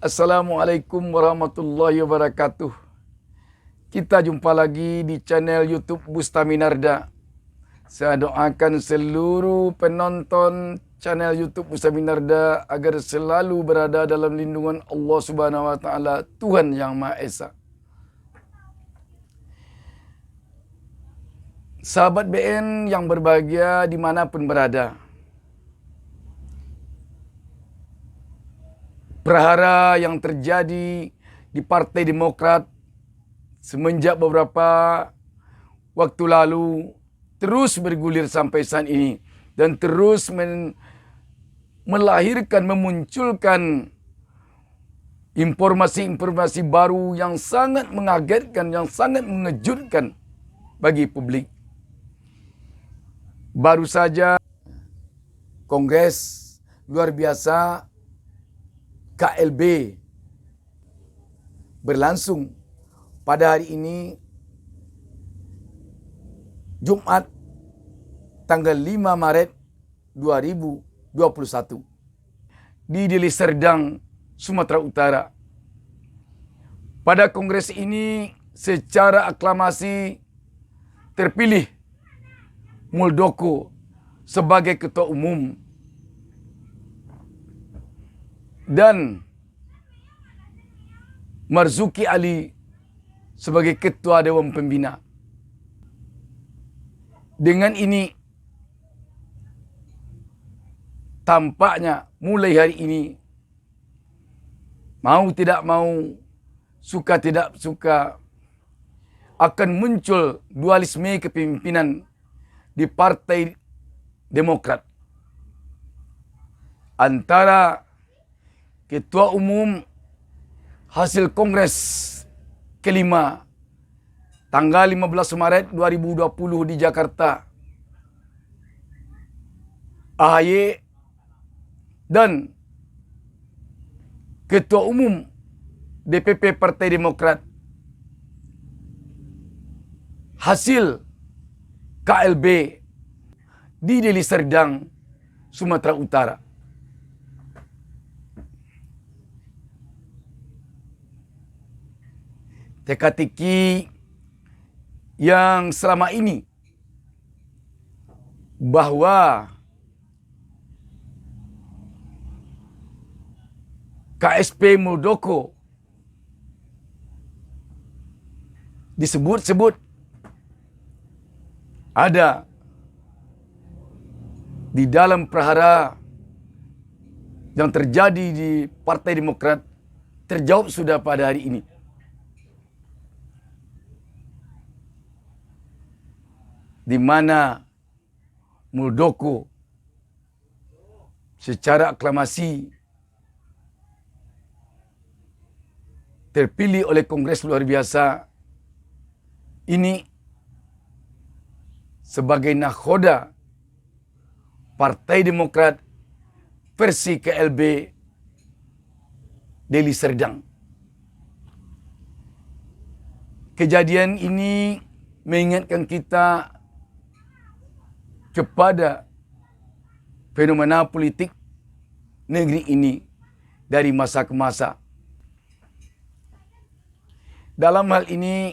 Assalamualaikum warahmatullahi wabarakatuh. Kita jumpa lagi di channel YouTube Bustaminarda. Saya doakan seluruh penonton channel YouTube Bustaminarda agar selalu berada dalam lindungan Allah Subhanahu wa taala, Tuhan yang Maha Esa. Sahabat BN yang berbahagia dimanapun berada. Prahara yang terjadi di Partai Demokrat semenjak beberapa waktu lalu terus bergulir sampai saat ini dan terus melahirkan, memunculkan informasi-informasi baru yang sangat mengagetkan, yang sangat mengejutkan bagi publik. Baru saja Kongres luar biasa KLB berlangsung pada hari ini Jumat tanggal 5 Maret 2021 di Deli Serdang, Sumatera Utara. Pada kongres ini secara aklamasi terpilih Muldoko sebagai ketua umum dan Marzuki Ali sebagai ketua Dewan Pembina. Dengan ini tampaknya mulai hari ini mau tidak mau, suka tidak suka, akan muncul dualisme kepemimpinan di Partai Demokrat antara Ketua Umum hasil Kongres kelima tanggal 15 Maret 2020 di Jakarta, AHY, dan Ketua Umum DPP Partai Demokrat hasil KLB di Deli Serdang, Sumatera Utara. Teka-teki yang selama ini bahwa KSP Muldoko disebut-sebut ada di dalam prahara yang terjadi di Partai Demokrat terjawab sudah pada hari ini. Di mana Muldoko secara aklamasi terpilih oleh Kongres luar biasa ini sebagai nakhoda Partai Demokrat versi KLB Deli Serdang. Kejadian ini mengingatkan kita kepada fenomena politik negeri ini dari masa ke masa. Dalam hal ini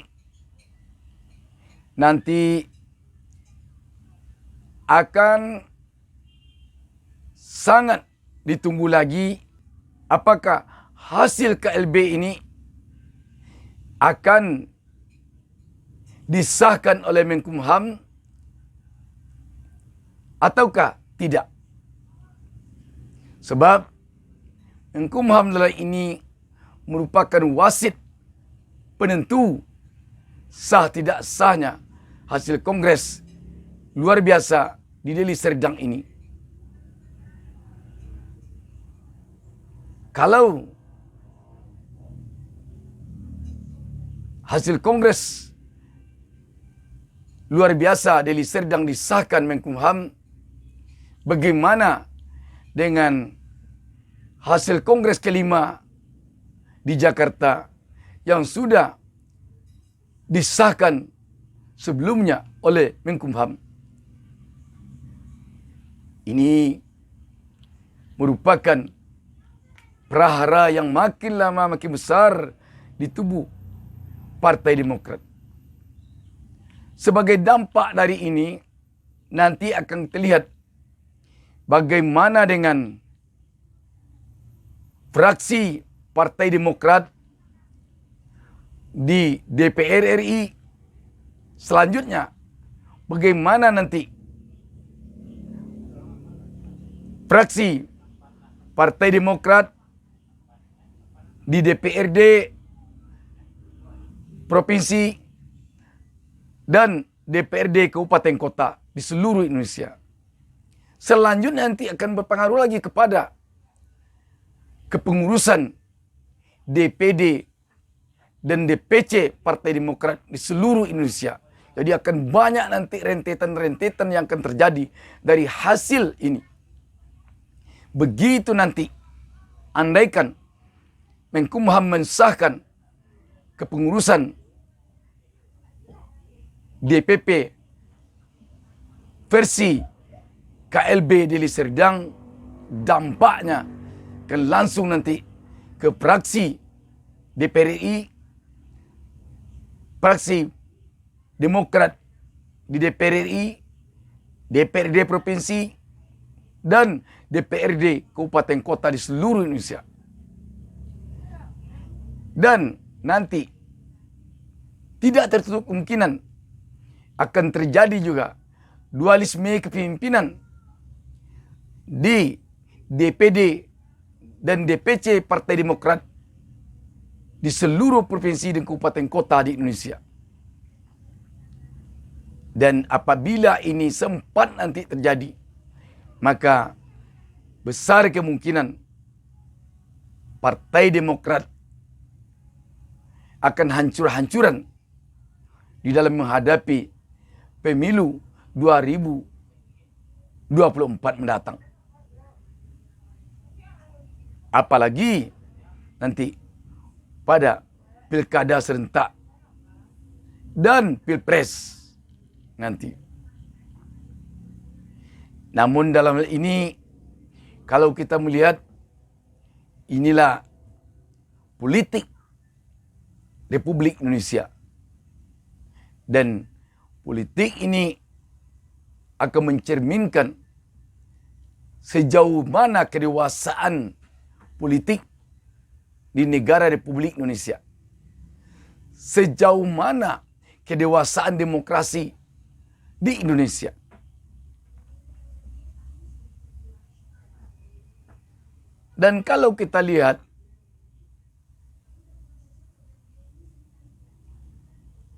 nanti akan sangat ditunggu lagi apakah hasil KLB ini akan disahkan oleh Menkumham ataukah tidak. Sebab Menkumham dalam ini merupakan wasit penentu sah tidak sahnya hasil Kongres luar biasa di Deli Serdang ini. Kalau hasil Kongres luar biasa Deli Serdang disahkan Menkumham, bagaimana dengan hasil Kongres kelima di Jakarta yang sudah disahkan sebelumnya oleh Menkumham? Ini merupakan prahara yang makin lama makin besar di tubuh Partai Demokrat. Sebagai dampak dari ini, nanti akan terlihat bagaimana dengan fraksi Partai Demokrat di DPR RI. Selanjutnya, bagaimana nanti fraksi Partai Demokrat di DPRD provinsi dan DPRD kabupaten kota di seluruh Indonesia. Selanjutnya nanti akan berpengaruh lagi kepada kepengurusan DPD dan DPC Partai Demokrat di seluruh Indonesia. Jadi akan banyak nanti rentetan-rentetan yang akan terjadi dari hasil ini. Begitu nanti, andaikan Menkumham mensahkan kepengurusan DPP versi KLB Deli Serdang, dampaknya akan langsung nanti ke fraksi DPR RI, fraksi Demokrat di DPR RI, DPRD provinsi, dan DPRD kabupaten kota di seluruh Indonesia. Dan nanti tidak tertutup kemungkinan akan terjadi juga dualisme kepemimpinan di DPD dan DPC Partai Demokrat di seluruh provinsi dan kabupaten kota di Indonesia. Dan apabila ini sempat nanti terjadi, maka besar kemungkinan Partai Demokrat akan hancur-hancuran di dalam menghadapi pemilu 2024 mendatang. Apalagi nanti pada pilkada serentak dan pilpres nanti. Namun dalam hal ini, kalau kita melihat, inilah politik Republik Indonesia. Dan politik ini akan mencerminkan sejauh mana kedewasaan politik di negara Republik Indonesia. Sejauh mana kedewasaan demokrasi di Indonesia. Dan kalau kita lihat,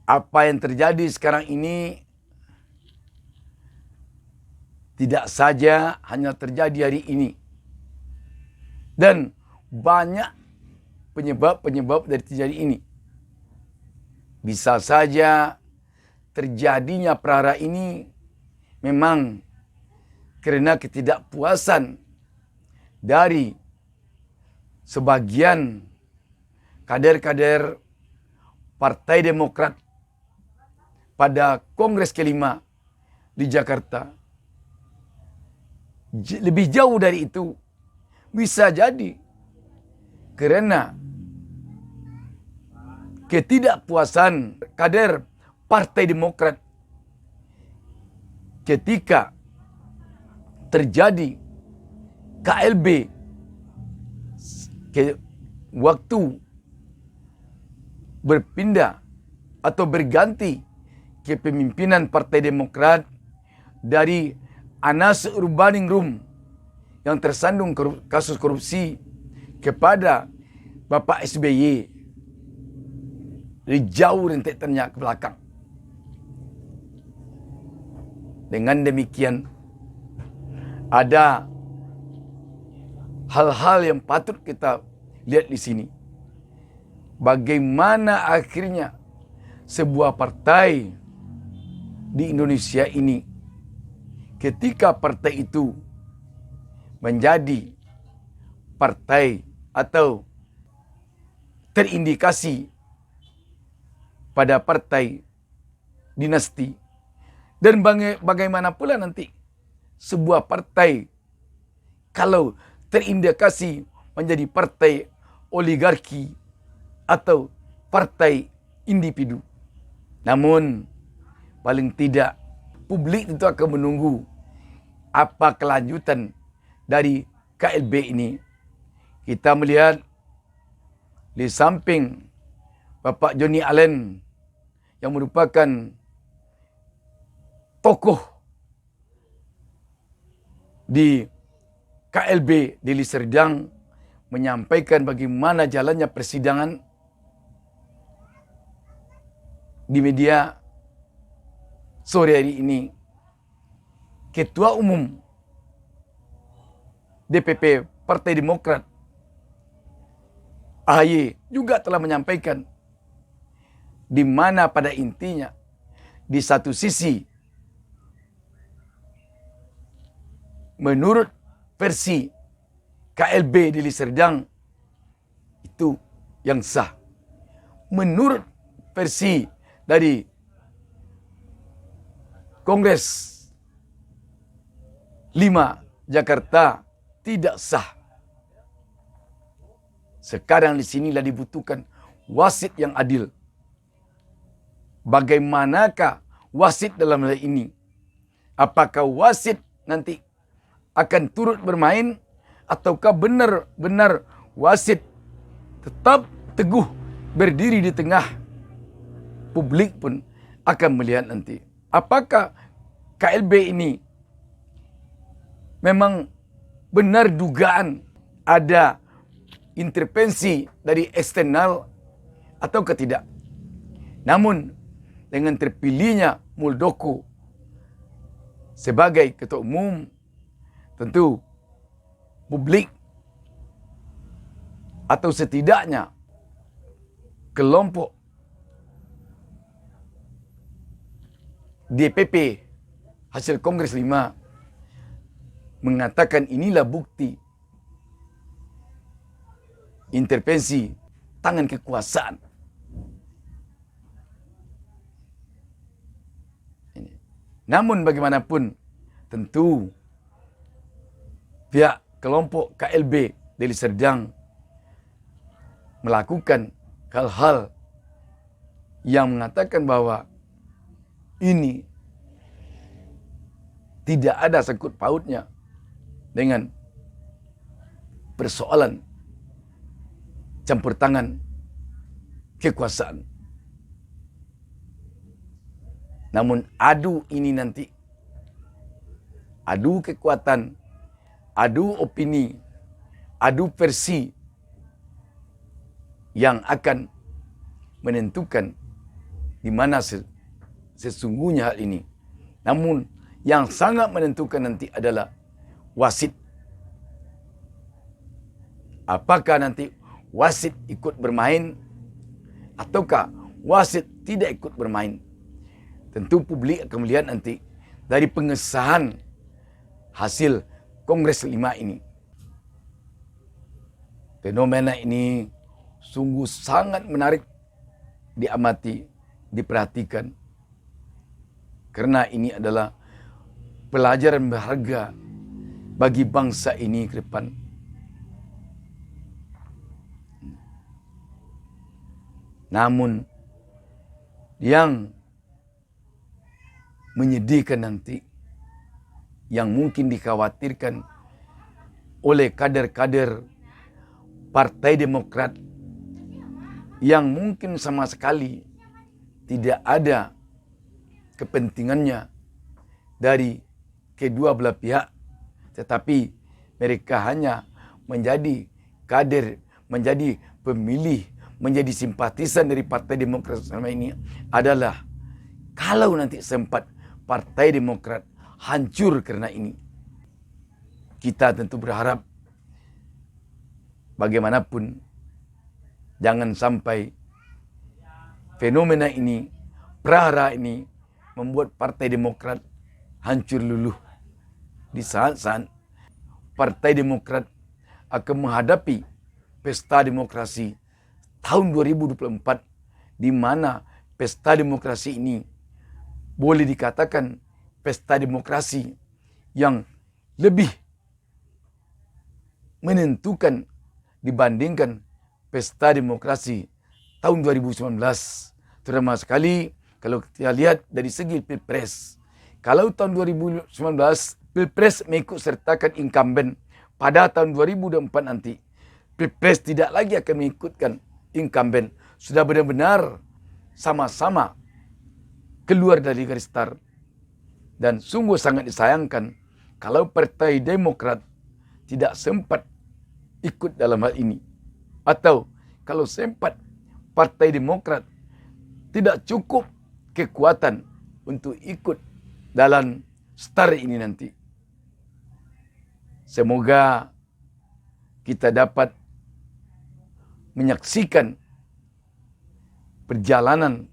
apa yang terjadi sekarang ini tidak saja hanya terjadi hari ini. Dan banyak penyebab-penyebab dari terjadi ini. Bisa saja terjadinya perkara ini memang karena ketidakpuasan dari sebagian kader-kader Partai Demokrat pada Kongres kelima di Jakarta. Lebih jauh dari itu, bisa jadi karena ketidakpuasan kader Partai Demokrat ketika terjadi KLB waktu berpindah atau berganti kepemimpinan Partai Demokrat dari Anas Urbaningrum yang tersandung kasus korupsi kepada Bapak SBY. Dari jauh rentetannya ke belakang. Dengan demikian, ada hal-hal yang patut kita lihat di sini. Bagaimana akhirnya sebuah partai di Indonesia ini, ketika partai itu menjadi partai atau terindikasi pada partai dinasti, dan bagaimana pula nanti sebuah partai kalau terindikasi menjadi partai oligarki atau partai individu. Namun paling tidak publik itu akan menunggu apa kelanjutan dari KLB ini. Kita melihat di samping Bapak Johnny Allen yang merupakan tokoh di KLB Deli Serdang menyampaikan bagaimana jalannya persidangan di media sore hari ini. Ketua Umum DPP Partai Demokrat AHY juga telah menyampaikan di mana pada intinya di satu sisi menurut versi KLB Deli Serdang itu yang sah. Menurut versi dari Kongres 5 Jakarta tidak sah. Sekarang di sinilah dibutuhkan wasit yang adil. Bagaimanakah wasit dalam hal ini? Apakah wasit nanti akan turut bermain ataukah benar-benar wasit tetap teguh berdiri di tengah? Publik pun akan melihat nanti. Apakah KLB ini memang benar dugaan ada intervensi dari eksternal atau tidak. Namun dengan terpilihnya Muldoko sebagai ketua umum, tentu publik atau setidaknya kelompok DPP hasil Kongres 5 mengatakan inilah bukti intervensi tangan kekuasaan. Namun bagaimanapun tentu pihak kelompok KLB Deli Serdang melakukan hal-hal yang mengatakan bahwa ini tidak ada sangkut pautnya dengan persoalan campur tangan kekuasaan. Namun adu ini nanti, adu kekuatan, adu opini, adu versi yang akan menentukan di mana sesungguhnya hal ini. Namun yang sangat menentukan nanti adalah wasit. Apakah nanti wasit ikut bermain ataukah wasit tidak ikut bermain? Tentu publik akan melihat nanti dari pengesahan hasil Kongres 5 ini. Fenomena ini sungguh sangat menarik diamati, diperhatikan. Karena ini adalah pelajaran berharga bagi bangsa ini ke depan. Namun yang menyedihkan nanti, yang mungkin dikhawatirkan oleh kader-kader Partai Demokrat yang mungkin sama sekali tidak ada kepentingannya dari kedua belah pihak, tetapi mereka hanya menjadi kader, menjadi pemilih, menjadi simpatisan dari Partai Demokrat selama ini adalah kalau nanti sempat Partai Demokrat hancur karena ini. Kita tentu berharap bagaimanapun jangan sampai fenomena ini, prahara ini membuat Partai Demokrat hancur luluh. Di saat-saat Partai Demokrat akan menghadapi pesta demokrasi tahun 2024, di mana pesta demokrasi ini boleh dikatakan pesta demokrasi yang lebih menentukan dibandingkan pesta demokrasi tahun 2019. Terutama sekali kalau kita lihat dari segi Pilpres. Kalau tahun 2019 Pilpres mengikut sertakan incumbent, pada tahun 2024 nanti Pilpres tidak lagi akan mengikutkan incumbent. Sudah benar-benar sama-sama keluar dari garis start. Dan sungguh sangat disayangkan kalau Partai Demokrat tidak sempat ikut dalam hal ini. Atau kalau sempat Partai Demokrat tidak cukup kekuatan untuk ikut dalam start ini nanti. Semoga kita dapat menyaksikan perjalanan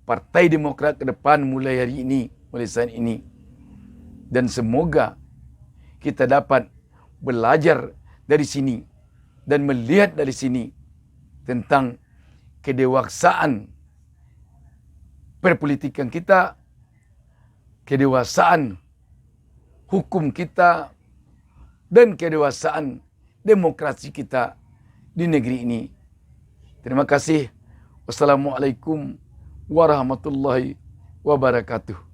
Partai Demokrat ke depan mulai hari ini, mulai saat ini. Dan semoga kita dapat belajar dari sini dan melihat dari sini tentang kedewasaan perpolitikan kita, kedewasaan hukum kita, dan kedewasaan demokrasi kita di negeri ini. Terima kasih. Wassalamualaikum warahmatullahi wabarakatuh.